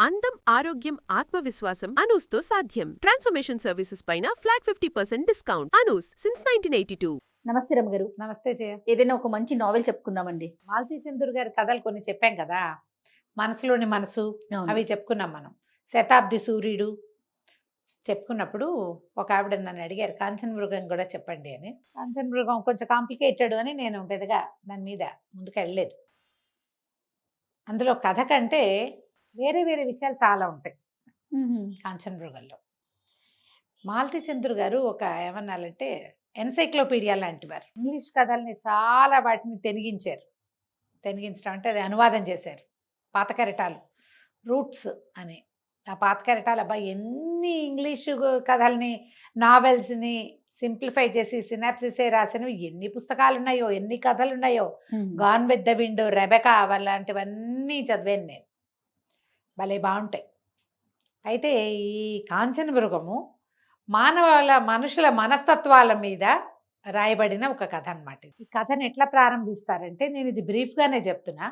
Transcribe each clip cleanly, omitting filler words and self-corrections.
అందం, ఆరోగ్యం, ఆత్మవిశ్వాసం అనూస్తో సాధ్యం. ట్రాన్స్ఫర్మేషన్ సర్వీసెస్ పైన ఫ్లాట్ 50% డిస్కౌంట్. అనూస్ సిన్స్ 1982. నమస్తే రమ్మగారు. నమస్తే జయ. ఏదైనా ఒక మంచి నావెల్ చెప్పుకుందామండి. మాలతీ చందూర్ గారి కథలు కొన్ని చెప్పాం కదా, మనసులోని మనసు అవి చెప్పుకున్నాం మనం. శతాబ్ది సూర్యుడు చెప్పుకున్నప్పుడు ఒక ఆవిడ నన్ను అడిగారు కాంచన మృగం కూడా చెప్పండి అని. కాంచన మృగం కొంచెం కాంప్లికేటెడ్ అని నేను పెద్దగా దాని మీద ముందుకు వెళ్ళలేదు. అందులో కథ కంటే వేరే వేరే విషయాలు చాలా ఉంటాయి కాంచన మృగంలో. మాలతీ చందూర్ గారు ఒక ఏమన్నాలంటే ఎన్సైక్లోపీడియా లాంటి వారు. ఇంగ్లీష్ కథల్ని చాలా వాటిని తెనిగించడం అంటే అది అనువాదం చేశారు. పాత కెరటాలు రూట్స్ అని. ఆ పాత కెరటాలు అబ్బాయి ఎన్ని ఇంగ్లీషు కథల్ని, నావెల్స్ని సింప్లిఫై చేసి సినాప్సిసే రాసినవి ఎన్ని పుస్తకాలు ఉన్నాయో, ఎన్ని కథలు ఉన్నాయో. Gone with the wind, Rebecca అలాంటివన్నీ చదివాను నేను. భలే బాగుంటాయి. అయితే ఈ కాంచన మృగము మనుషుల మనస్తత్వాల మీద రాయబడిన ఒక కథ అన్నమాట. ఈ కథను ఎట్లా ప్రారంభిస్తారంటే, నేను ఇది బ్రీఫ్గానే చెప్తున్నా.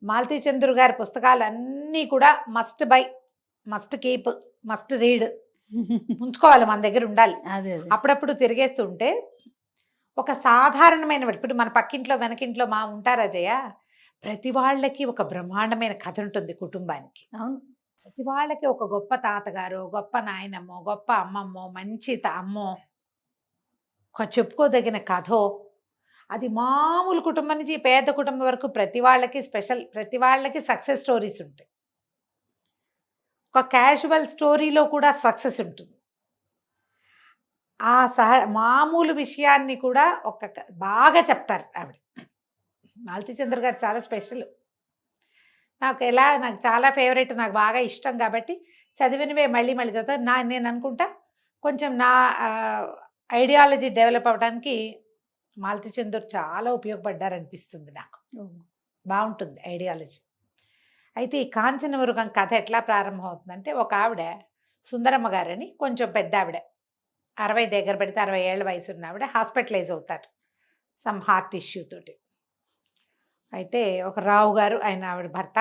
మాలతీ చందూర్ గారి పుస్తకాలు అన్నీ కూడా must by, must keep, must read ఉంచుకోవాలి, మన దగ్గర ఉండాలి. అప్పుడప్పుడు తిరిగేస్తుంటే ఒక సాధారణమైన, ఇప్పుడు మన పక్కింట్లో వెనకింట్లో మా ఉంటారా జయ, ప్రతి వాళ్ళకి ఒక బ్రహ్మాండమైన కథ ఉంటుంది కుటుంబానికి. అవును, ప్రతి వాళ్ళకి ఒక గొప్ప తాతగారు, గొప్ప నాయనమ్మో, గొప్ప అమ్మమ్మో, మంచి అమ్మో, ఒక చెప్పుకోదగిన కథో. అది మామూలు కుటుంబం నుంచి పేద కుటుంబం వరకు ప్రతి వాళ్ళకి స్పెషల్, ప్రతి వాళ్ళకి సక్సెస్ స్టోరీస్ ఉంటాయి. ఒక క్యాజువల్ స్టోరీలో కూడా సక్సెస్ ఉంటుంది. ఆ మామూలు విషయాన్ని కూడా బాగా చెప్తారు ఆవిడ. మాలతీ చందూర్ గారు చాలా స్పెషల్. నాకు చాలా ఫేవరెట్, నాకు బాగా ఇష్టం కాబట్టి చదివినవే మళ్ళీ మళ్ళీ చదువుతా. నేను అనుకుంటా కొంచెం నా ఐడియాలజీ డెవలప్ అవ్వడానికి మాలతీ చందూర్ చాలా ఉపయోగపడ్డారనిపిస్తుంది నాకు. బాగుంటుంది ఐడియాలజీ. అయితే ఈ కాంచన మృగం కథ ఎట్లా ప్రారంభం అవుతుందంటే, ఒక ఆవిడ సుందరమ్మ గారని కొంచెం పెద్ద ఆవిడ, 60 దగ్గర పెడితే 60 ఏళ్ళ వయసు ఉన్న ఆవిడ హాస్పిటలైజ్ అవుతారు సమ్ హార్ట్ ఇష్యూ తోటి. అయితే ఒక రావు గారు, ఆయన ఆవిడ భర్త,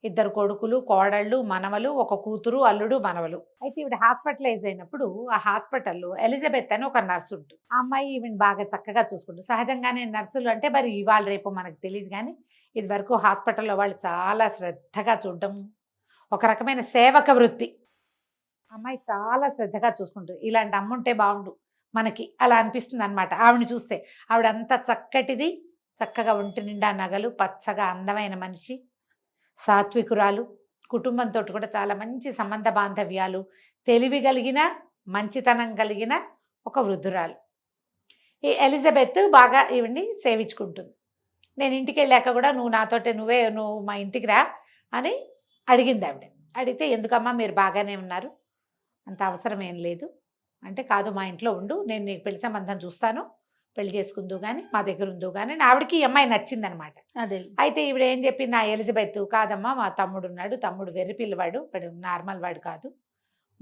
2 కొడుకులు, కోడళ్ళు, మనవలు, ఒక కూతురు, అల్లుడు, మనవలు. అయితే ఈవిడ హాస్పిటలైజ్ అయినప్పుడు ఆ హాస్పిటల్లో ఎలిజబెత్ అని ఒక నర్సు ఉంటుంది. ఆ అమ్మాయి ఈవిడ బాగా చక్కగా చూసుకుంటుంది. సహజంగానే నర్సులు అంటే మరి ఇవాళ రేపు మనకు తెలియదు, కానీ ఇది వరకు హాస్పిటల్లో వాళ్ళు చాలా శ్రద్ధగా చూడడం, ఒక రకమైన సేవక వృత్తి. అమ్మాయి చాలా శ్రద్ధగా చూసుకుంటుంది. ఇలాంటి అమ్మ ఉంటే బాగుండు మనకి, అలా అనిపిస్తుంది అనమాట ఆవిడని చూస్తే. ఆవిడ అంత చక్కటిది, చక్కగా ఒంటి నిండా నగలు, పచ్చగా అందమైన మనిషి, సాత్వికురాలు, కుటుంబంతో కూడా చాలా మంచి సంబంధ బాంధవ్యాలు, తెలివి కలిగిన, మంచితనం కలిగిన ఒక వృద్ధురాలు. ఈ ఎలిజబెత్ బాగా ఈవిడ్ని సేవించుకుంటుంది. నేను ఇంటికి వెళ్ళాక కూడా నువ్వు మా ఇంటికి రా అని అడిగింది ఆవిడ. అడిగితే, ఎందుకమ్మా మీరు బాగానే ఉన్నారు, అంత అవసరం ఏం లేదు అంటే, కాదు మా ఇంట్లో ఉండు, నేను నీకు పెళ్లి సంబంధం చూస్తాను, పెళ్లి చేసుకుందు కానీ మా దగ్గర ఉందో కానీ. ఆవిడకి ఈ అమ్మాయి నచ్చిందనమాట. అదే. అయితే ఈవిడ ఏం చెప్పింది, నా ఎలిజబెత్, కాదమ్మా మా తమ్ముడు ఉన్నాడు, తమ్ముడు వెర్రి పిల్లవాడు, ఇప్పుడు నార్మల్ వాడు కాదు,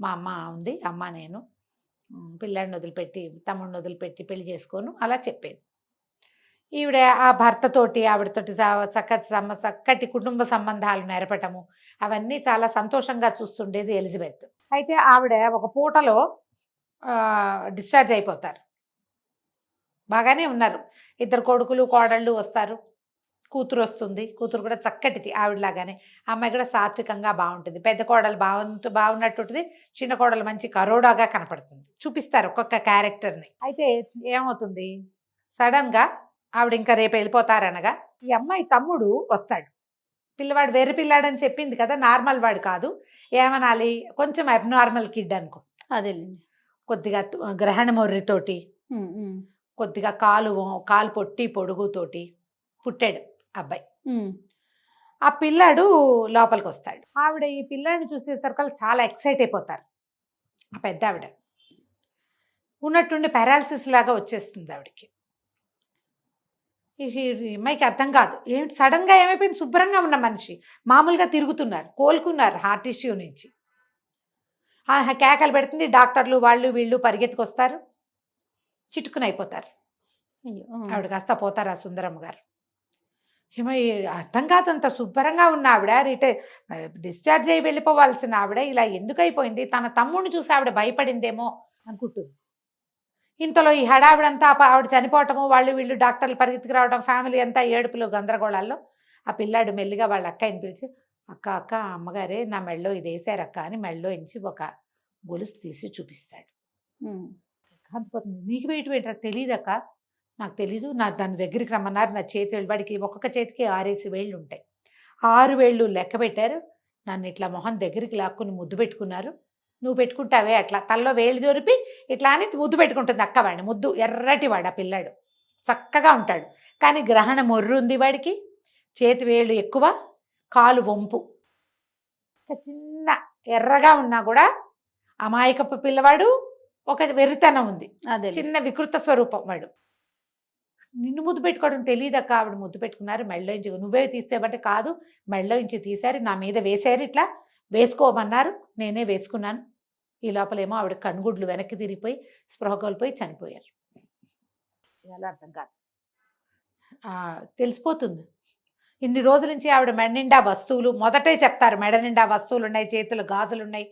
మా అమ్మ ఉంది, అమ్మ నేను పిల్లాడిని వదిలిపెట్టి, తమ్ముడిని వదిలిపెట్టి పెళ్లి చేసుకోను అలా చెప్పేది. ఈవిడ ఆ భర్తతోటి, ఆవిడతోటి చక్కటి కుటుంబ సంబంధాలు నెరపటము అవన్నీ చాలా సంతోషంగా చూస్తుండేది ఎలిజబెత్. అయితే ఆవిడ ఒక పూటలో డిశ్చార్జ్ అయిపోతారు. బాగానే ఉన్నారు. 2 కొడుకులు, కోడళ్ళు వస్తారు, కూతురు వస్తుంది. కూతురు కూడా చక్కటిది ఆవిడలాగానే. అమ్మాయి కూడా సాత్వికంగా బాగుంటుంది. పెద్ద కోడలు బాగున్నట్టుంటుంది, చిన్న కోడలు మంచి కరోడాగా కనపడుతుంది. చూపిస్తారు ఒక్కొక్క క్యారెక్టర్ని. అయితే ఏమవుతుంది, సడన్గా ఆవిడ ఇంకా రేపు వెళ్ళిపోతారనగా ఈ అమ్మాయి తమ్ముడు వస్తాడు. పిల్లవాడు వెర్రి పిల్లాడని చెప్పింది కదా, నార్మల్ వాడు కాదు, ఏమనాలి, కొంచెం అబ్నార్మల్ కిడ్ అనుకో. అదే. కొద్దిగా గ్రహణ మొర్రితోటి, కొద్దిగా కాలు పొట్టి పొడుగుతోటి పుట్టాడు అబ్బాయి. ఆ పిల్లాడు లోపలికి వస్తాడు. ఆవిడ ఈ పిల్లాడిని చూసేసరికి చాలా ఎక్సైట్ అయిపోతారు. ఆ పెద్ద ఆవిడ ఉన్నట్టుండి పారాలసిస్ లాగా వచ్చేస్తుంది ఆవిడకి. ఈ అమ్మాయికి అర్థం కాదు, ఏంటి సడన్గా ఏమైపోయింది, శుభ్రంగా ఉన్న మనిషి మామూలుగా తిరుగుతున్నారు, కోలుకున్నారు హార్ట్ ఇష్యూ నుంచి. కేకలు పెడుతుంది. డాక్టర్లు వాళ్ళు వీళ్ళు పరిగెత్తుకొస్తారు, చిటుకుని అయిపోతారు. ఆవిడ కాస్త పోతారు ఆ సుందరమ్మ గారు. ఏమో అర్థం కాదంత శుభ్రంగా ఉన్న ఆవిడ డిశ్చార్జ్ అయ్యి వెళ్ళిపోవాల్సిన ఆవిడ ఇలా ఎందుకు అయిపోయింది, తన తమ్ముడిని చూసి ఆవిడ భయపడిందేమో అనుకుంటుంది. ఇంతలో ఈ హడావిడంతా ఆవిడ చనిపోవటము, వాళ్ళు వీళ్ళు డాక్టర్లు పరిగెత్తుకు రావడం, ఫ్యామిలీ అంతా ఏడుపులు గందరగోళాల్లో ఆ పిల్లాడు మెల్లిగా వాళ్ళ అక్కని పిలిచి, అక్క అక్క అమ్మగారే నా మెళ్ళో ఇది వేసారు అక్క అని మెళ్ళో ఇంచి ఒక గొలుసు తీసి చూపిస్తాడు. కాకపోతుంది, నీకు వెయిట్ వెయిట్ తెలియదక్క, నాకు తెలీదు, నా దాని దగ్గరికి రమ్మన్నారు, నా చేతి వేళ్ళు, వాడికి ఒక్కొక్క చేతికి 6 వేళ్ళు ఉంటాయి, 6 వేళ్ళు లెక్క పెట్టారు, నన్ను ఇట్లా మొహం దగ్గరికి లాక్కుని ముద్దు పెట్టుకున్నారు, నువ్వు పెట్టుకుంటావే అట్లా తల్లో వేలు జోరిపి ఇట్లా అని ముద్దు పెట్టుకుంటుంది అక్క వాడిని. ముద్దు ఎర్రటివాడు ఆ పిల్లాడు, చక్కగా ఉంటాడు, కానీ గ్రహణ మొర్రు ఉంది వాడికి, చేతి వేళ్ళు ఎక్కువ, కాలు వంపు, చిన్న ఎర్రగా ఉన్నా కూడా అమాయకపు పిల్లవాడు, ఒక వెర్రితనం ఉంది, అదే చిన్న వికృత స్వరూపం వాడు. నిన్ను ముద్దు పెట్టుకోవడం తెలియదక్క, ఆవిడ ముద్దు పెట్టుకున్నారు, మెళ్ళో ఇంచి నువ్వే తీసేవంటే కాదు, మెళ్ళో ఇంచి తీశారు, నా మీద వేశారు, ఇట్లా వేసుకోమన్నారు, నేనే వేసుకున్నాను. ఈ లోపలేమో ఆవిడ కనుగుడ్లు వెనక్కి తిరిగిపోయి స్పృహ కోల్పోయి చనిపోయారు. చాలా అర్థం కాదు, తెలిసిపోతుంది. ఇన్ని రోజుల నుంచి ఆవిడ మెడ నిండా వస్తువులు, మొదటే చెప్తారు మెడ నిండా వస్తువులు ఉన్నాయి, చేతులు గాజులు ఉన్నాయి,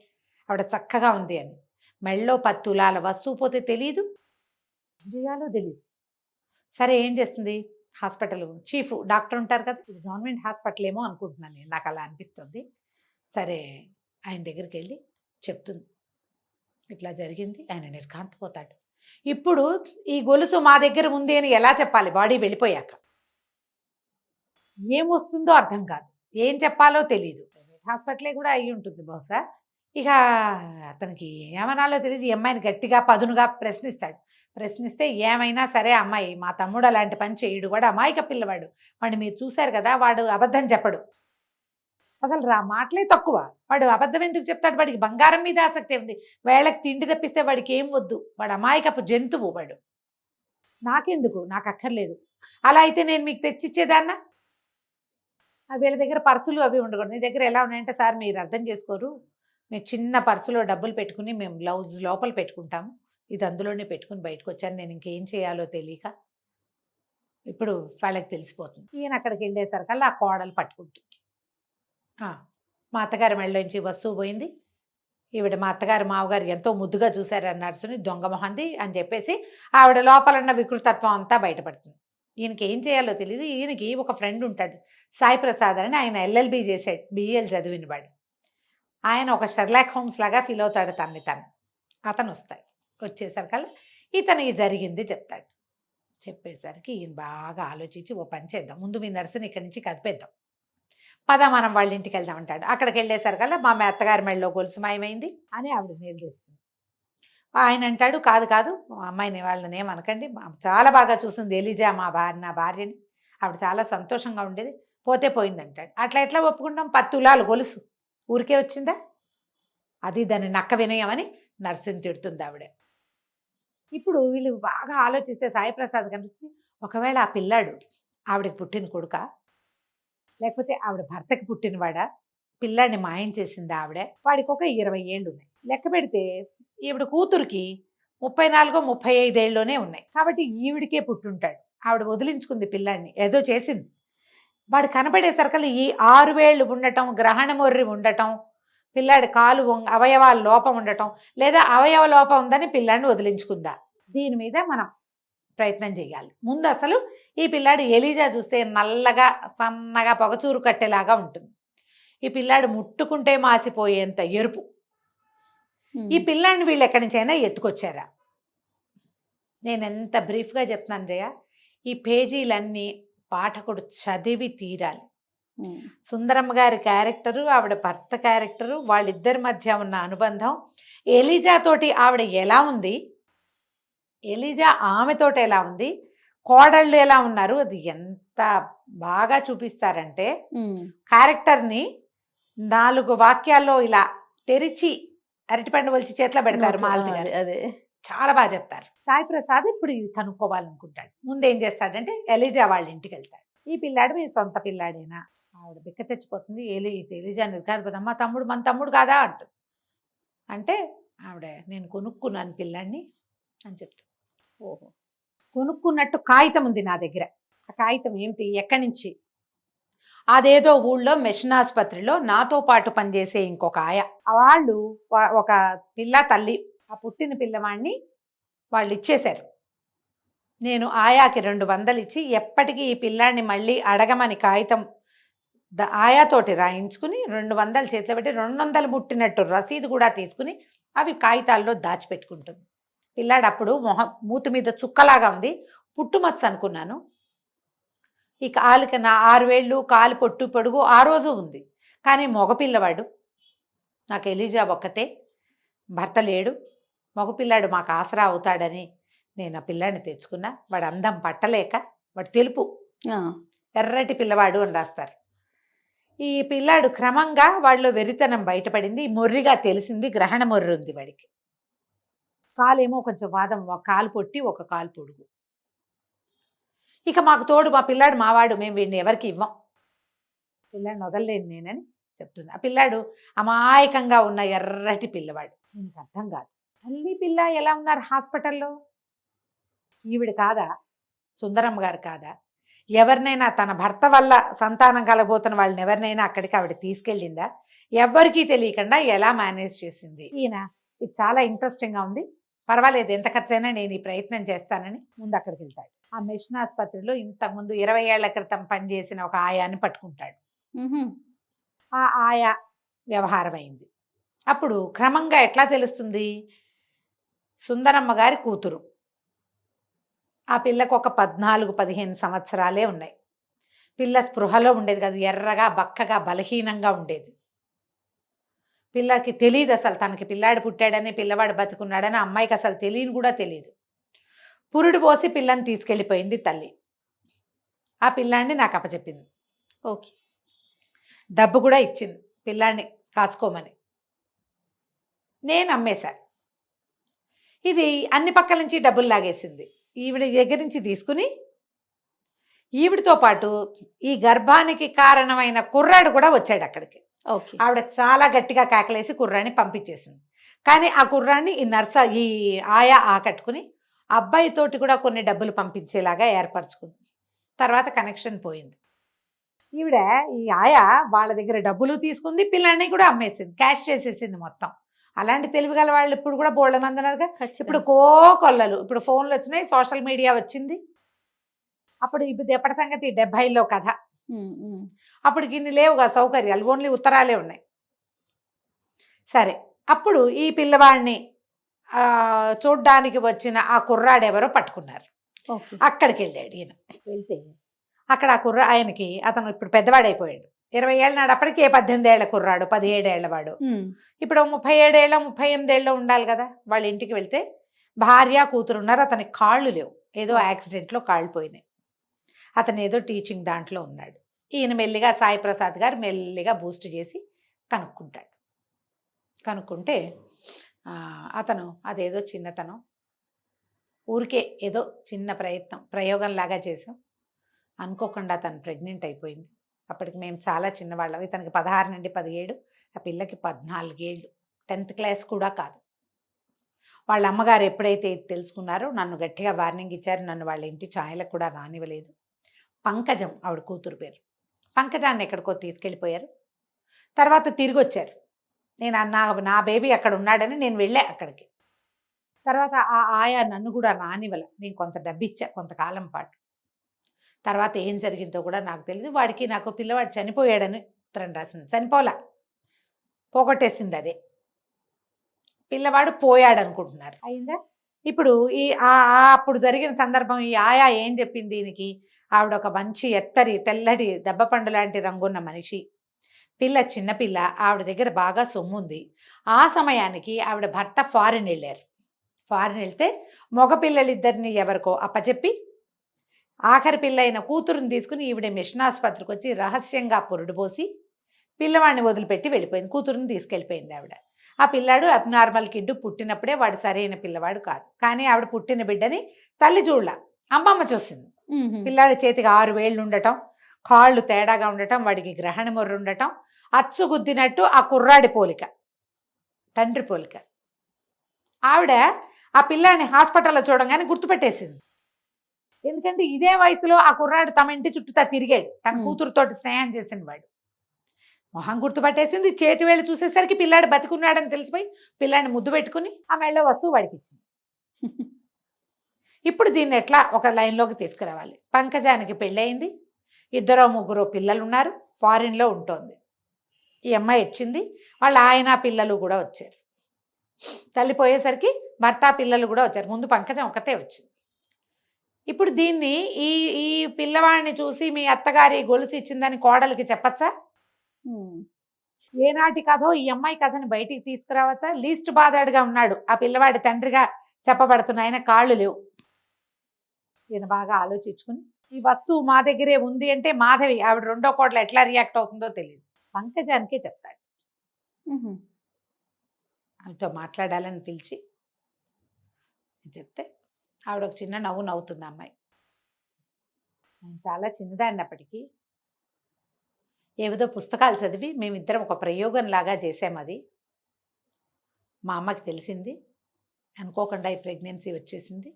ఆవిడ చక్కగా ఉంది అని. మెళ్ళో 10 తులాల వస్తువు పోతే తెలీదు, ఏం చేయాలో తెలీదు. సరే ఏం చేస్తుంది, హాస్పిటల్ చీఫ్ డాక్టర్ ఉంటారు కదా, ఇది గవర్నమెంట్ హాస్పిటల్ ఏమో అనుకుంటున్నాను నేను, నాకు అలా అనిపిస్తుంది. సరే ఆయన దగ్గరికి వెళ్ళి చెప్తుంది, ఇట్లా జరిగింది. ఆయన నిర్ఘాంతపోతాడు. ఇప్పుడు ఈ గొలుసు మా దగ్గర ఉంది అని ఎలా చెప్పాలి, బాడీ వెళ్ళిపోయాక ఏం వస్తుందో అర్థం కాదు, ఏం చెప్పాలో తెలీదు. హాస్పిటలే కూడా అయ్యి ఉంటుంది బహుశా. ఇక అతనికి ఏమనాలో తెలియదు. ఈ అమ్మాయిని గట్టిగా పదునుగా ప్రశ్నిస్తాడు. ప్రశ్నిస్తే ఏమైనా సరే అమ్మాయి, మా తమ్ముడు అలాంటి పని చేయడు, వాడు అమాయక పిల్లవాడు, వాడు మీరు చూశారు కదా, వాడు అబద్ధం చెప్పడు, అసలు మాటలే తక్కువ, వాడు అబద్ధం ఎందుకు చెప్తాడు, వాడికి బంగారం మీద ఆసక్తి ఉంది, వేళకి తిండి తప్పిస్తే వాడికి ఏం వద్దు, వాడు అమాయకపు జంతువు, వాడు నాకెందుకు, నాకు అక్కర్లేదు, అలా అయితే నేను మీకు తెచ్చిచ్చేదాన్నా, వీళ్ళ దగ్గర పర్సులు అవి ఉండకూడదు, నీ దగ్గర ఎలా ఉన్నాయంటే, సార్ మీరు అర్థం చేసుకోరు, మేము చిన్న పర్సులో డబ్బులు పెట్టుకుని మేము బ్లౌజ్ లోపల పెట్టుకుంటాము, ఇది అందులోనే పెట్టుకుని బయటకు వచ్చాను, నేను ఇంకేం చేయాలో తెలియక ఇప్పుడు వాళ్ళకి తెలిసిపోతుంది. ఈయన అక్కడికి వెళ్ళేసరికల్లా ఆ కోడలు పట్టుకుంటుంది, మా అత్తగారి మెళ్ళలోంచి వస్తువు పోయింది, ఈవిడ మా అత్తగారు మావగారు ఎంతో ముద్దుగా చూశారు ఆ నర్సుని, దొంగ మొహంది అని చెప్పేసి ఆవిడ లోపల ఉన్న వికృతత్వం అంతా బయటపడుతుంది. ఈయనకి ఏం చేయాలో తెలియదు. ఈయనకి ఒక ఫ్రెండ్ ఉంటాడు, సాయి ప్రసాద్ అని, ఆయన ఎల్ఎల్బి చేసాడు, బిఎల్ చదివిన వాడు. ఆయన ఒక షెర్లాక్ హోమ్స్ లాగా ఫీల్ అవుతాడు తన్ని తను. అతను వస్తాడు, వచ్చేసరికల్లా ఇతను ఈ జరిగింది చెప్తాడు. చెప్పేసరికి ఈయన బాగా ఆలోచించి, ఓ పని చేద్దాం, ముందు మీ నర్సుని ఇక్కడి నుంచి కదిపేద్దాం, పద మనం వాళ్ళ ఇంటికి వెళ్దాం అంటాడు. అక్కడికి వెళ్ళేసరికల్లా మా అత్తగారి మెళ్ళలో గొలుసు మాయమైంది అని ఆవిడ నిలదీస్తుంది. ఆయన అంటాడు, కాదు కాదు అమ్మాయిని వాళ్ళని ఏమనకండి, చాలా బాగా చూస్తుంది ఎలిజా నా భార్యని, ఆవిడ చాలా సంతోషంగా ఉండేది, పోతే పోయింది అంటాడు. అట్లా ఎట్లా ఒప్పుకుంటాం, 10 తులాలు గొలుసు ఊరికే వచ్చిందా, అది దాన్ని నక్క వినయమని నర్సుని తిడుతుంది ఆవిడ. ఇప్పుడు వీళ్ళు బాగా ఆలోచిస్తే సాయి ప్రసాద్ కనిపిస్తుంది, ఒకవేళ ఆ పిల్లాడు ఆవిడకి పుట్టిన కొడుక, లేకపోతే ఆవిడ భర్తకి పుట్టినవాడా, పిల్లాడిని మాయం చేసింది ఆవిడ, వాడికి ఒక 20 ఏళ్ళు ఉన్నాయి, లెక్క పెడితే ఈవిడ కూతురికి 34-35 ఏళ్ళలోనే ఉన్నాయి, కాబట్టి ఈవిడికే పుట్టుంటాడు. ఆవిడ వదిలించుకుంది పిల్లాడిని, ఏదో చేసింది. వాడు కనబడేసరికల్లా ఈ 6 వేళ్ళు ఉండటం, గ్రహణ మొర్రి ఉండటం, పిల్లాడి కాలు అవయవాల లోపం ఉండటం, లేదా అవయవ లోపం ఉందని పిల్లాడిని వదిలించుకుందా, దీని మీద మనం ప్రయత్నం చేయాలి. ముందు అసలు ఈ పిల్లాడు ఎలీజా చూస్తే నల్లగా సన్నగా పొగచూరు కట్టేలాగా ఉంటుంది, ఈ పిల్లాడు ముట్టుకుంటే మాసిపోయేంత ఎరుపు. ఈ పిల్లాడిని వీళ్ళు ఎక్కడి నుంచైనా ఎత్తుకొచ్చారా? నేను ఎంత బ్రీఫ్గా చెప్తున్నాను జయ, ఈ పేజీలన్నీ పాఠకుడు చదివి తీరాలి. సుందరమ్మ గారి క్యారెక్టరు, ఆవిడ భర్త క్యారెక్టరు, వాళ్ళిద్దరి మధ్య ఉన్న అనుబంధం, ఎలీజా తోటి ఆవిడ ఎలా ఉంది, ఎలీజా ఆమెతోటి ఎలా ఉంది, కోడళ్ళు ఎలా ఉన్నారు, అది ఎంత బాగా చూపిస్తారంటే క్యారెక్టర్ని 4 వాక్యాల్లో ఇలా తెరిచి అరటిపండు వలిచి చేతిలో పెడతారు మాలతి గారు, అదే చాలా బాగా చెప్తారు. సాయి ప్రసాద్ ఇప్పుడు ఇది కనుక్కోవాలనుకుంటాడు. ముందేం చేస్తాడంటే ఎలీజా వాళ్ళ ఇంటికి వెళ్తాడు. ఈ పిల్లాడు మీ సొంత పిల్లాడేనా, ఆవిడ బిక్క తెచ్చిపోతుంది, ఎలీజా నిర్గారిపోతుంది, అమ్మ తమ్ముడు మన తమ్ముడు కాదా అంటుంది. అంటే ఆవిడ నేను కొనుక్కున్నాను పిల్లాడిని అని చెప్తాను. ఓహో, కొనుక్కున్నట్టు కాగితం ఉంది నా దగ్గర, ఆ కాగితం ఏమిటి, ఎక్కడి నుంచి, అదేదో ఊళ్ళో మిషన్ ఆసుపత్రిలో నాతో పాటు పనిచేసే ఇంకొక ఆయ, వాళ్ళు ఒక పిల్ల తల్లి, ఆ పుట్టిన పిల్లవాడిని వాళ్ళు ఇచ్చేశారు. నేను ఆయాకి 200 ఇచ్చి ఎప్పటికీ ఈ పిల్లాడిని మళ్ళీ అడగమని కాగితం ఆయాతోటి రాయించుకుని 200 చేతిలో పెట్టి 200 ముట్టినట్టు రసీదు కూడా తీసుకుని అవి కాగితాల్లో దాచిపెట్టుకుంటుంది. పిల్లాడు అప్పుడు మూతి మీద చుక్కలాగా ఉంది, పుట్టుమచ్చ అనుకున్నాను. ఈ కాలుకి నా 6 వేళ్ళు కాలు పొడుగు ఆ రోజు ఉంది. కానీ మగపిల్లవాడు, నాకు ఎలిజా ఒక్కతే, భర్త లేడు, మగపిల్లాడు మాకు ఆసరా అవుతాడని నేను ఆ పిల్లాడిని తెచ్చుకున్నా. వాడు అందం పట్టలేక, వాడు తెలుపు ఎర్రటి పిల్లవాడు అని రాస్తారు. ఈ పిల్లాడు క్రమంగా వాళ్ళలో వెరితనం బయటపడింది, మొర్రిగా తెలిసింది, గ్రహణ మొర్రి ఉంది వాడికి. కాలేమో కొంచెం వాదం, ఒక కాలు పొట్టి ఒక కాలు పొడుగు. ఇక మాకు తోడు మా పిల్లాడు మావాడు, మేము వీడిని ఎవరికి ఇవ్వం, పిల్లాడిని వదలలేను నేనని చెప్తుంది. ఆ పిల్లాడు అమాయకంగా ఉన్న ఎర్రటి పిల్లవాడు. దీనికి అర్థం కాదు, తల్లి పిల్ల ఎలా ఉన్నారు హాస్పిటల్లో, ఈవిడ కాదా, సుందరమ్మ గారు కాదా, ఎవరినైనా తన భర్త వల్ల సంతానం కలగబోతున్న వాళ్ళని ఎవరినైనా అక్కడికి ఆవిడ తీసుకెళ్ళిందా, ఎవ్వరికీ తెలియకుండా ఎలా మేనేజ్ చేసింది. ఈయన ఇది చాలా ఇంట్రెస్టింగ్గా ఉంది, పర్వాలేదు ఎంత ఖర్చైనా నేను ఈ ప్రయత్నం చేస్తానని ముందు అక్కడికి వెళ్తాడు. ఆ మిషన్ ఆసుపత్రిలో ఇంతకుముందు 20 ఏళ్ల క్రితం పనిచేసిన ఒక ఆయాని పట్టుకుంటాడు. ఆ ఆయా వ్యవహారం అయింది. అప్పుడు క్రమంగా ఎట్లా తెలుస్తుంది, సుందరమ్మ గారి కూతురు, ఆ పిల్లకు ఒక 14-15 సంవత్సరాలే ఉన్నాయి. పిల్ల స్పృహలో ఉండేది కాదు, ఎర్రగా బక్కగా బలహీనంగా ఉండేది. పిల్లకి తెలియదు అసలు తనకి పిల్లాడు పుట్టాడని, పిల్లవాడు బతుకున్నాడని అమ్మాయికి అసలు తెలియని కూడా తెలియదు. పురుడు పోసి పిల్లని తీసుకెళ్ళిపోయింది తల్లి. ఆ పిల్లాడిని నాకు అప్పచెప్పింది. ఓకే, డబ్బు కూడా ఇచ్చింది పిల్లాడిని కాచుకోమని. నేను అమ్మేశాను. ఇది అన్ని పక్కల నుంచి డబ్బులు లాగేసింది. ఈవిడ దగ్గర నుంచి తీసుకుని ఈవిడితో పాటు ఈ గర్భానికి కారణమైన కుర్రాడు కూడా వచ్చాడు అక్కడికి. ఓకే, ఆవిడ చాలా గట్టిగా కేకలేసి కుర్రాడిని పంపించేసింది. కానీ ఆ కుర్రాడిని ఈ ఆయా ఆకట్టుకుని అబ్బాయితోటి కూడా కొన్ని డబ్బులు పంపించేలాగా ఏర్పరచుకుంది. తర్వాత కనెక్షన్ పోయింది. ఈవిడ ఈ ఆయా వాళ్ళ దగ్గర డబ్బులు తీసుకుంది, పిల్లాడిని కూడా అమ్మేసింది, క్యాష్ చేసేసింది మొత్తం. అలాంటి తెలివిగల వాళ్ళు ఇప్పుడు కూడా బోళ్ళ మంది ఉన్నారుగా. ఇప్పుడు కొల్లలు, ఇప్పుడు ఫోన్లు వచ్చినాయి, సోషల్ మీడియా వచ్చింది. అప్పుడు ఇప్పుడు ఎప్పటి సంగతి 70లో కథ. అప్పుడు ఇన్ని లేవుగా సౌకర్యాలు, ఓన్లీ ఉత్తరాలే ఉన్నాయి. సరే, అప్పుడు ఈ పిల్లవాడిని చూడ్డానికి వచ్చిన ఆ కుర్రాడెవరో పట్టుకున్నారు. అక్కడికి వెళ్ళాడు ఈయన. వెళ్తే అక్కడ ఆ ఆయనకి అతను ఇప్పుడు పెద్దవాడైపోయాడు. 20 ఏళ్ళ నాడు అప్పటికే 18 ఏళ్ల కుర్రాడు, 17 ఏళ్ల వాడు. ఇప్పుడు 37 ఏళ్ళ 38 ఏళ్ళ ఉండాలి కదా. వాళ్ళ ఇంటికి వెళ్తే భార్య కూతురు ఉన్నారు. అతనికి కాళ్ళు లేవు, ఏదో యాక్సిడెంట్లో కాళ్ళు పోయినాయి. అతను ఏదో టీచింగ్ దాంట్లో ఉన్నాడు. ఈయన మెల్లిగా సాయి ప్రసాద్ గారు మెల్లిగా బూస్ట్ చేసి కనుక్కుంటాడు. కనుక్కుంటే అతను అదేదో చిన్నతనం, ఊరికే ఏదో చిన్న ప్రయోగంలాగా చేసాం, అనుకోకుండా తను ప్రెగ్నెంట్ అయిపోయింది. అప్పటికి మేము చాలా చిన్నవాళ్ళం. ఇతనికి 16 నుండి 17, ఆ పిల్లకి 14 ఏళ్ళు, 10th క్లాస్ కూడా కాదు. వాళ్ళ అమ్మగారు ఎప్పుడైతే తెలుసుకున్నారో నన్ను గట్టిగా వార్నింగ్ ఇచ్చారు. నన్ను వాళ్ళ ఇంటి ఛాయలకు కూడా రానివ్వలేదు. పంకజం ఆవిడ కూతురు పేరు. పంకజాన్ని ఎక్కడికో తీసుకెళ్ళిపోయారు. తర్వాత తిరిగి వచ్చారు. నేను నా బేబీ అక్కడ ఉన్నాడని నేను వెళ్ళా అక్కడికి. తర్వాత ఆ ఆయా నన్ను కూడా రానివ్వల. నేను కొంత డబ్బు ఇచ్చా కొంతకాలం పాటు. తర్వాత ఏం జరిగిందో కూడా నాకు తెలియదు. వాడికి నాకు పిల్లవాడు చనిపోయాడని ఉత్తరం రాసింది. చనిపోలా, పోగొట్టేసింది అదే. పిల్లవాడు పోయాడు అనుకుంటున్నారు. అయిందా? ఇప్పుడు ఈ అప్పుడు జరిగిన సందర్భం ఈ ఆయా ఏం చెప్పింది దీనికి, ఆవిడ ఒక మంచి ఎత్తరి తెల్లటి దెబ్బపండు లాంటి రంగున్న మనిషి, పిల్ల చిన్నపిల్ల, ఆవిడ దగ్గర బాగా సొమ్ము ఉంది. ఆ సమయానికి ఆవిడ భర్త ఫారిన్ వెళ్ళారు. ఫారిన్ వెళ్తే మగపిల్లలిద్దరిని ఎవరికో అప్పచెప్పి ఆఖరి పిల్ల అయిన కూతురుని తీసుకుని ఈవిడ మిషన్ ఆసుపత్రికి వచ్చి రహస్యంగా పురుడు పోసి పిల్లవాడిని వదిలిపెట్టి వెళ్ళిపోయింది. కూతురుని తీసుకెళ్ళిపోయింది ఆవిడ. ఆ పిల్లాడు అబ్నార్మల్ కిడ్, పుట్టినప్పుడే వాడు సరైన పిల్లవాడు కాదు. కానీ ఆవిడ పుట్టిన బిడ్డని తల్లి చూడలా, అమ్మమ్మ చూసింది. పిల్లాడి చేతికి 6 వేళ్ళు ఉండటం, కాళ్ళు తేడాగా ఉండటం, వాడికి గ్రహణ మొర్రు ఉండటం, అచ్చు గుద్దినట్టు ఆ కుర్రాడి పోలిక, తండ్రి పోలిక. ఆవిడ ఆ పిల్లాడిని హాస్పిటల్లో చూడంగానే గుర్తుపెట్టేసింది. ఎందుకంటే ఇదే వయసులో ఆ కుర్రాడు తమ ఇంటి చుట్టూతా తిరిగాడు, తన మ్. కూతురుతోటి స్నేహం చేసిన వాడు. మొహం గుర్తుపట్టేసింది, చేతి వేళ్ళు చూసేసరికి పిల్లాడు బతికున్నాడని తెలిసిపోయి పిల్లాడిని ముద్దు పెట్టుకుని ఆ మెళ్ళో వస్తువు వాడికి ఇచ్చింది. ఇప్పుడు దీన్ని ఎట్లా ఒక లైన్లోకి తీసుకురావాలి? పంకజానికి పెళ్ళయింది, 2-3 పిల్లలు ఉన్నారు, ఫారిన్లో ఉంటుంది. ఈ అమ్మాయి వచ్చింది, వాళ్ళ ఆయన పిల్లలు కూడా వచ్చారు. తల్లి పోయేసరికి భర్త పిల్లలు కూడా వచ్చారు. ముందు పంకజం ఒకతే వచ్చింది. ఇప్పుడు దీన్ని ఈ ఈ పిల్లవాడిని చూసి మీ అత్తగారి గొలుసు ఇచ్చిందని కోడలికి చెప్పచ్చా? ఏనాటి కథో ఈ అమ్మాయి కథని బయటికి తీసుకురావచ్చా? లీస్ట్ బాధాడుగా ఉన్నాడు ఆ పిల్లవాడి తండ్రిగా చెప్పబడుతున్న ఆయన, కాళ్ళు లేవు. ఈయన బాగా ఆలోచించుకుని ఈ వస్తువు మా దగ్గరే ఉంది అంటే మాధవి ఆవిడ రెండో కోడలు ఎట్లా రియాక్ట్ అవుతుందో తెలియదు. పంకజానికే చెప్తాడు. ఆమెతో మాట్లాడాలని పిలిచి చెప్తే ఆవిడ ఒక చిన్న నవ్వు నవ్వుతుంది అమ్మాయి. నేను చాలా చిన్నదాన్నప్పటికీ ఏదో పుస్తకాలు చదివి మేమిద్దరం ఒక ప్రయోగం లాగా చేసాం. అది మా అమ్మకి తెలిసింది, అనుకోకుండా ఈ ప్రెగ్నెన్సీ వచ్చేసింది.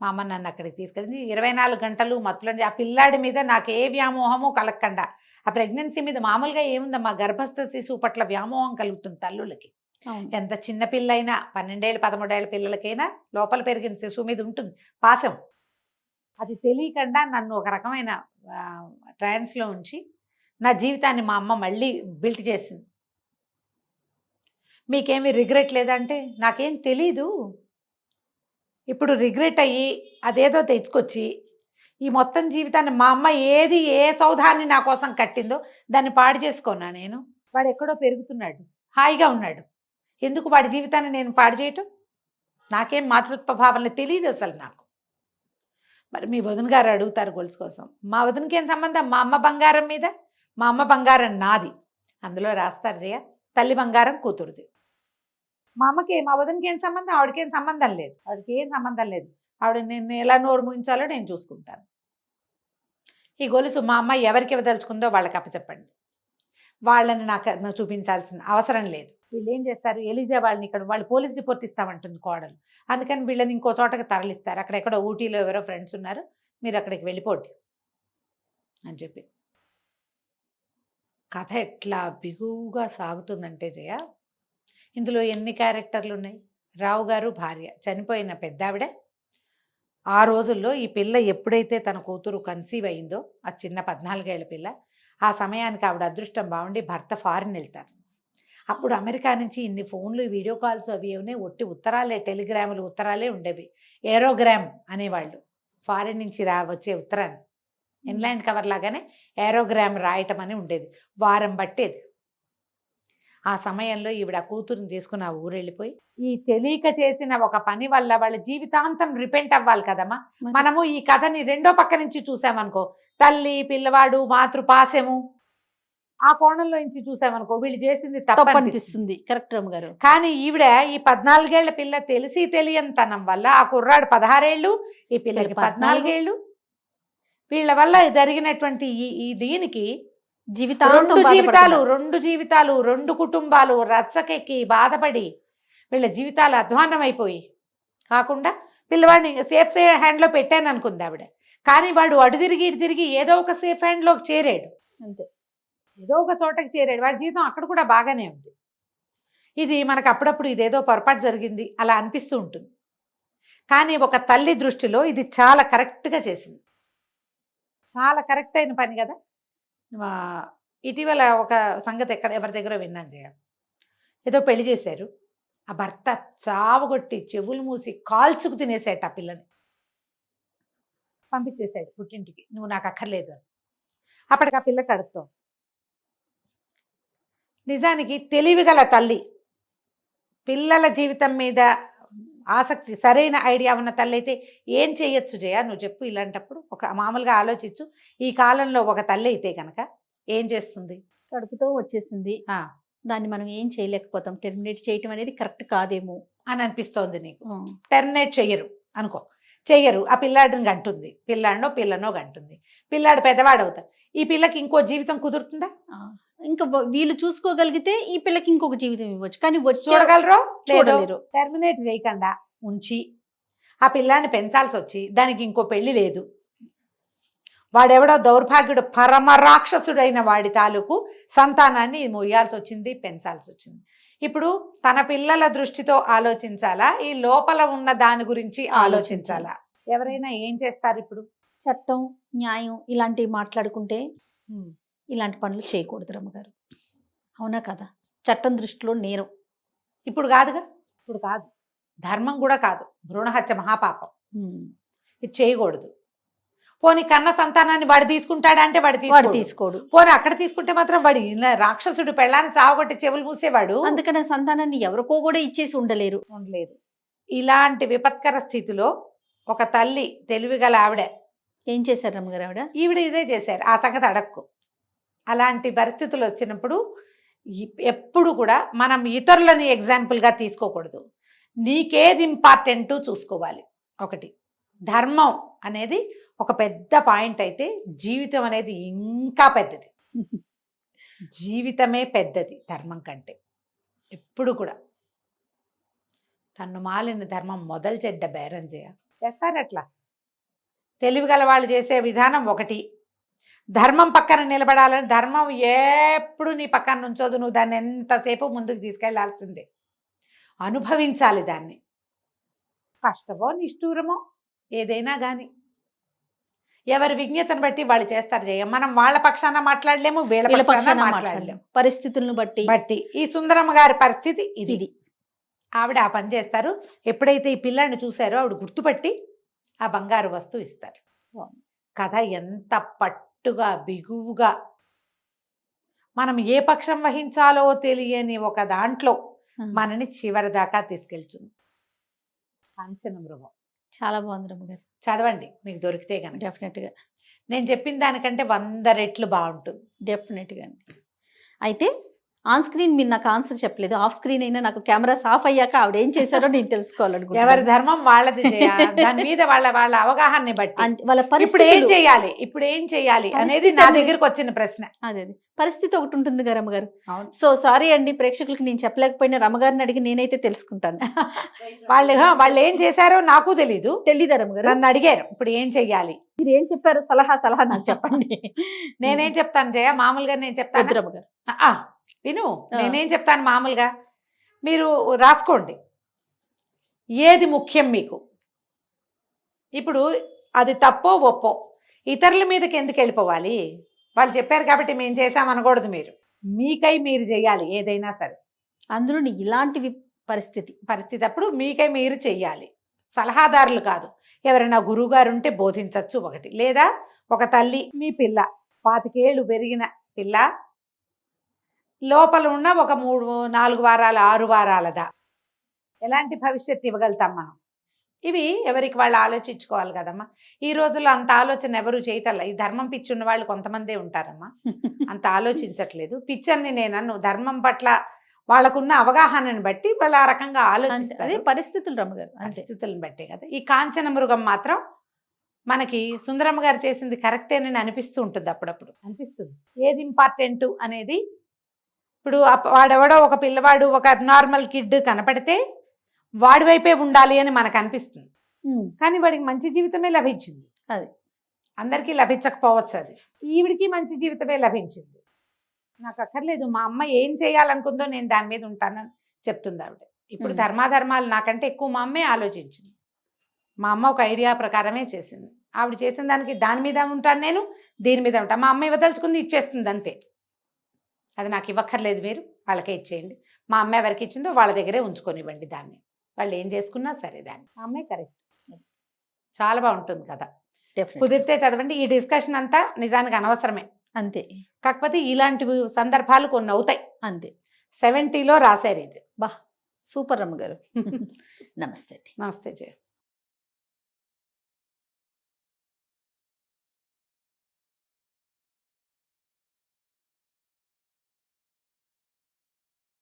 మా అమ్మ నన్ను అక్కడికి తీసుకెళ్ళింది. 24 గంటలు మత్తులండి. ఆ పిల్లాడి మీద నాకు ఏ వ్యామోహము కలగకుండా, ఆ ప్రెగ్నెన్సీ మీద మామూలుగా ఏముందమ్మా, గర్భస్థ శిశువు పట్ల వ్యామోహం కలుగుతుంది తల్లులకి. ఎంత చిన్న పిల్ల అయినా, 12 ఏళ్ళ 13 ఏళ్ళ పిల్లలకైనా లోపల పెరిగిన శిశువు మీద ఉంటుంది పాశం. అది తెలియకుండా నన్ను ఒక రకమైన ట్రాన్స్లో ఉంచి నా జీవితాన్ని మా అమ్మ మళ్ళీ బిల్ట్ చేసింది. మీకేమీ రిగ్రెట్ లేదంటే, నాకేం తెలీదు. ఇప్పుడు రిగ్రెట్ అయ్యి అదేదో తెచ్చుకొచ్చి ఈ మొత్తం జీవితాన్ని మా అమ్మ ఏ సౌధాన్ని నా కోసం కట్టిందో దాన్ని పాడు చేసుకున్నా నేను. వాడు ఎక్కడో పెరుగుతున్నాడు, హాయిగా ఉన్నాడు, ఎందుకు వాడి జీవితాన్ని నేను పాడు చేయటం? నాకేం మాతృత్వ భావన తెలియదు అసలు నాకు. మరి మీ వదిన గారు అడుగుతారు గొలుసు కోసం, మా వదినకి ఏం సంబంధం? మా అమ్మ బంగారం మీద, మా అమ్మ బంగారం నాది. అందులో రాస్తారు జయ, తల్లి బంగారం కూతురుది. మా అమ్మకి మా వదినకి ఏం సంబంధం? ఆవిడకేం సంబంధం లేదు, ఆవిడకి ఏం సంబంధం లేదు. ఆవిడ నేను ఎలా నోరు ముయించాలో నేను చూసుకుంటాను. ఈ గొలుసు మా అమ్మ ఎవరికి ఇవ్వదలుచుకుందో వాళ్ళకి అప్పచెప్పండి. వాళ్ళని నాకు చూపించాల్సిన అవసరం లేదు. వీళ్ళు ఏం చేస్తారు, ఎలిజా వాళ్ళని ఇక్కడ వాళ్ళు పోలీస్ రిపోర్ట్ ఇస్తామంటుంది కోడలు, అందుకని వీళ్ళని ఇంకో చోటకి తరలిస్తారు. అక్కడెక్కడో ఊటీలో ఎవరో ఫ్రెండ్స్ ఉన్నారు, మీరు అక్కడికి వెళ్ళిపోండి అని చెప్పి. కథ ఎట్లా బిగువుగా సాగుతుందంటే జయ, ఇందులో ఎన్ని క్యారెక్టర్లు ఉన్నాయి? రావు గారు భార్య, చనిపోయిన పెద్దావిడ. ఆ రోజుల్లో ఈ పిల్ల ఎప్పుడైతే తన కూతురు కన్సీవ్ అయిందో, ఆ చిన్న 14 ఏళ్ల పిల్ల, ఆ సమయానికి ఆవిడ అదృష్టం బాగుండి భర్త ఫారిన్ వెళ్తారు. అప్పుడు అమెరికా నుంచి ఇన్ని ఫోన్లు, వీడియో కాల్స్ అవి ఏమనే, ఒట్టి ఉత్తరాలే, టెలిగ్రాములు ఉత్తరాలే ఉండేవి. ఏరోగ్రామ్ అనేవాళ్ళు, ఫారిన్ నుంచి వచ్చే ఉత్తరాన్ని ఇన్లాండ్ కవర్ లాగానే ఏరోగ్రామ్ రాయటం అని ఉండేది, వారం పట్టేది. ఆ సమయంలో ఈవిడ కూతురుని తీసుకుని ఆ ఊరు వెళ్ళిపోయి, ఈ తెలియక చేసిన ఒక పని వల్ల వాళ్ళ జీవితాంతం రిపెంట్ అవ్వాలి కదమ్మా. మనము ఈ కథని రెండో పక్క నుంచి చూసామనుకో, తల్లి పిల్లవాడు మాతృపాశము, ఆ కోణంలో నుంచి చూసామనుకో వీళ్ళు చేసింది తప్పు అనిపిస్తుంది. కరెక్ట్ రమ్మ గారు. కానీ ఈవిడ ఈ 14 ఏళ్ల పిల్ల తెలిసి తెలియనితనం వల్ల, ఆ కుర్రాడు 16 ఏళ్ళు, ఈ పిల్లకి 14 ఏళ్ళు, వీళ్ళ వల్ల జరిగినటువంటి ఈ దీనికి రెండు జీవితాలు 2 కుటుంబాలు రచ్చకెక్కి బాధపడి వీళ్ళ జీవితాలు అధ్వాన్నం అయిపోయి, కాకుండా పిల్లవాడిని సేఫ్ హ్యాండ్లో పెట్టాను అనుకుంది ఆవిడ. కానీ వాడు అటు తిరిగి ఇటు తిరిగి ఏదో ఒక సేఫ్ హ్యాండ్లోకి చేరాడు, అంతే, ఏదో ఒక చోటకి చేరాడు. వాడి జీవితం అక్కడ కూడా బాగానే ఉంది. ఇది మనకు అప్పుడప్పుడు ఇదేదో పొరపాటు జరిగింది అలా అనిపిస్తూ ఉంటుంది. కానీ ఒక తల్లి దృష్టిలో ఇది చాలా కరెక్ట్గా చేసింది, చాలా కరెక్ట్ అయిన పని కదా. ఇటీవల ఒక సంగతి ఎవరి దగ్గర విన్నాను జయ, ఏదో పెళ్లి చేశారు, ఆ భర్త చావగొట్టి చెవులు మూసి కాల్చుకు తినేసాట ఆ పిల్లని, పంపించేశాడు పుట్టింటికి, నువ్వు నాకు అక్కర్లేదు అని. అప్పటికి ఆ పిల్ల కడుపుతాం. నిజానికి తెలివిగల తల్లి, పిల్లల జీవితం మీద ఆసక్తి, సరైన ఐడియా ఉన్న తల్లి అయితే ఏం చేయొచ్చు జయ, నువ్వు చెప్పు. ఇలాంటప్పుడు ఒక మామూలుగా ఆలోచించు, ఈ కాలంలో ఒక తల్లి అయితే కనుక ఏం చేస్తుంది? కడుపుతో వచ్చేసింది, దాన్ని మనం ఏం చేయలేకపోతాం, టెర్మినేట్ చేయటం అనేది కరెక్ట్ కాదేమో అని అనిపిస్తోంది నీకు. టెర్మినేట్ చెయ్యరు అనుకో, చెయ్యరు. ఆ పిల్లాడిని గంటుంది, పిల్లనో గంటుంది, పిల్లాడు పెద్దవాడు అవుతాడు. ఈ పిల్లకి ఇంకో జీవితం కుదురుతుందా? ఇంకా వీళ్ళు చూసుకోగలిగితే ఈ పిల్లకి ఇంకొక జీవితం ఇవ్వచ్చు, కానీ చూడగలరు? టెర్మినేట్ చేయకుండా ఉంచి ఆ పిల్లాన్ని పెంచాల్సి వచ్చి దానికి ఇంకో పెళ్లి లేదు, వాడెవడో దౌర్భాగ్యుడు పరమ రాక్షసుడైన వాడి తాలూకు సంతానాన్ని మొయ్యాల్సి వచ్చింది, పెంచాల్సి వచ్చింది. ఇప్పుడు తన పిల్లల దృష్టితో ఆలోచించాలా, ఈ లోపల ఉన్న దాని గురించి ఆలోచించాలా? ఎవరైనా ఏం చేస్తారు ఇప్పుడు? చట్టం, న్యాయం ఇలాంటివి మాట్లాడుకుంటే ఇలాంటి పనులు చేయకూడదు రమ్మగారు. అవునా కదా? చట్టం దృష్టిలో నేరం. ఇప్పుడు కాదుగా, ఇప్పుడు కాదు, ధర్మం కూడా కాదు, భ్రూణహత్య మహాపాపం, ఇది చేయకూడదు. పోనీ కన్న సంతానాన్ని వాడు తీసుకుంటాడంటే వాడు తీసుకోడు. పోనీ అక్కడ తీసుకుంటే మాత్రం వాడు రాక్షసుడు, పెళ్ళాన్ని చావగొట్టి చెవులు మూసేవాడు. అందుకని సంతానాన్ని ఎవరికో కూడా ఇచ్చేసి ఉండలేరు. ఇలాంటి విపత్కర స్థితిలో ఒక తల్లి తెలివిగల ఆవిడ ఏం చేశారు రమ్మగారు? ఈవిడ ఇదే చేశారు. ఆ సంగతి అడక్కు. అలాంటి పరిస్థితులు వచ్చినప్పుడు ఎప్పుడు కూడా మనం ఇతరులని ఎగ్జాంపుల్గా తీసుకోకూడదు. నీకేది ఇంపార్టెంట్ చూసుకోవాలి. ఒకటి ధర్మం అనేది ఒక పెద్ద పాయింట్ అయితే జీవితం అనేది ఇంకా పెద్దది. జీవితమే పెద్దది ధర్మం కంటే. ఎప్పుడు కూడా తన్ను మాలిన ధర్మం మొదలు చెడ్డ బేరం చేస్తారు. అట్లా తెలివిగల వాళ్ళు చేసే విధానం ఒకటి. ధర్మం పక్కన నిలబడాలని, ధర్మం ఎప్పుడు నీ పక్కన నుంచోదు, నువ్వు దాన్ని ఎంతసేపు ముందుకు తీసుకెళ్లాల్సిందే, అనుభవించాలి దాన్ని. కష్టమో నిష్ఠూరమో ఏదైనా కానీ ఎవరి విజ్ఞతను బట్టి వాళ్ళు చేస్తారు. మనం వాళ్ళ పక్షాన మాట్లాడలేము, వీళ్ళ పక్షాన మాట్లాడలేము, పరిస్థితులను బట్టి. ఈ సుందరమ్మ గారి పరిస్థితి ఇది. ఆవిడ ఆ పని చేస్తారు. ఎప్పుడైతే ఈ పిల్లాన్ని చూశారో ఆవిడ గుర్తుపట్టి ఆ బంగారు వస్తువు ఇస్తారు. కథ ఎంత పట్టుగా బిగువుగా, మనం ఏ పక్షం వహించాలో తెలియని ఒక దాంట్లో మనని చివరి దాకా తీసుకెళ్తుంది. కాంచన మృగం చాలా బాగుంది రమ్మగారు. చదవండి మీకు దొరికితే కనుక. డెఫినెట్గా నేను చెప్పిన దానికంటే 100 రెట్లు బాగుంటుంది. డెఫినెట్గా అండి. అయితే ఆన్ స్క్రీన్ మీరు నాకు ఆన్సర్ చెప్పలేదు. ఆఫ్ స్క్రీన్ అయినా నాకు కెమెరాస్ ఆఫ్ అయ్యాక ఆవిడ ఏం చేశారో నేను తెలుసుకోవాలనుకుంటున్నాను. ఎవరి ధర్మం వాళ్ళది చేయాలి. దాని మీద వాళ్ళ అవగాహనని బట్టి వాళ్ళ ఇప్పుడు ఏం చేయాలి అనేది నా దగ్గరకు వచ్చిన ప్రశ్న. అదే పరిస్థితి ఒకటి ఉంటుంది కదా రమ్మగారు. సో సారీ అండి ప్రేక్షకులకి నేను చెప్పలేకపోయినా రమ్మగారిని అడిగి నేనైతే తెలుసుకుంటాను. వాళ్ళు ఏం చేశారో నాకు తెలీదా రమ్మగారు? నన్ను అడిగారు ఇప్పుడు ఏం చెయ్యాలి, మీరు ఏం చెప్పారు సలహా నాకు చెప్పండి. నేనేం చెప్తాను జయ, మామూలుగా నేను చెప్తాను రమ్మగారు. విను, నేనేం చెప్తాను మామూలుగా మీరు రాసుకోండి ఏది ముఖ్యం మీకు. ఇప్పుడు అది తప్పో ఒప్పో ఇతరుల మీదకి ఎందుకు వెళ్ళిపోవాలి? వాళ్ళు చెప్పారు కాబట్టి మేము చేసామనకూడదు. మీకై మీరు చేయాలి ఏదైనా సరే. అందులో ఇలాంటి పరిస్థితి అప్పుడు మీకై మీరు చెయ్యాలి. సలహాదారులు కాదు, ఎవరైనా గురువుగారు ఉంటే బోధించవచ్చు ఒకటి. లేదా ఒక తల్లి, మీ పిల్ల 25 ఏళ్ళు పెరిగిన పిల్ల లోపల ఉన్న ఒక 3-4 వారాల 6 వారాలదా ఎలాంటి భవిష్యత్తు ఇవ్వగలుగుతాం మనం? ఇవి ఎవరికి వాళ్ళు ఆలోచించుకోవాలి కదమ్మా. ఈ రోజుల్లో అంత ఆలోచన ఎవరు చేయటల్లా. ఈ ధర్మం పిచ్చి ఉన్న వాళ్ళు కొంతమందే ఉంటారమ్మా, అంత ఆలోచించట్లేదు. పిచ్చని నేను ధర్మం పట్ల వాళ్ళకున్న అవగాహనని బట్టి వాళ్ళు ఆ రకంగా ఆలోచిస్తారు. పరిస్థితులు రమ్మగారు, పరిస్థితులను బట్టే కదా. ఈ కాంచన మృగం మాత్రం మనకి సుందరమ్మ గారు చేసింది కరెక్టేనని అనిపిస్తూ ఉంటుంది, అప్పుడప్పుడు అనిపిస్తుంది. ఏది ఇంపార్టెంట్ అనేది. ఇప్పుడు వాడెవడో ఒక పిల్లవాడు ఒక అబ్నార్మల్ కిడ్ కనపడితే వాడి వైపే ఉండాలి అని మనకు అనిపిస్తుంది, కానీ వాడికి మంచి జీవితమే లభించింది. అది అందరికీ లభించకపోవచ్చు. అది ఈవిడికి మంచి జీవితమే లభించింది. నాకు అక్కర్లేదు, మా అమ్మ ఏం చేయాలనుకుందో నేను దాని మీద ఉంటానని చెప్తుంది ఆవిడ. ఇప్పుడు ధర్మాధర్మాలు నాకంటే ఎక్కువ మా అమ్మే ఆలోచించింది. మా అమ్మ ఒక ఐడియా ప్రకారమే చేసింది. ఆవిడ చేసిన దానికి దాని మీద ఉంటాను, నేను దీని మీద ఉంటాను. మా అమ్మ ఇవ్వదలుచుకుంది ఇచ్చేస్తుంది అంతే. అది నాకు ఇవ్వక్కర్లేదు, మీరు వాళ్ళకే ఇచ్చేయండి. మా అమ్మ ఎవరికి ఇచ్చిందో వాళ్ళ దగ్గరే ఉంచుకొనివ్వండి దాన్ని, వాళ్ళు ఏం చేసుకున్నా సరే దాన్ని. మా అమ్మే కరెక్ట్. చాలా బాగుంటుంది కదా. కుదిరితే చదవండి. ఈ డిస్కషన్ అంతా నిజానికి అనవసరమే అంతే, కాకపోతే ఇలాంటి సందర్భాలు కొన్ని అవుతాయి అంతే. 70లో రాశారు ఇది. సూపర్ రమ్మగారు. నమస్తే. నమస్తే జయ.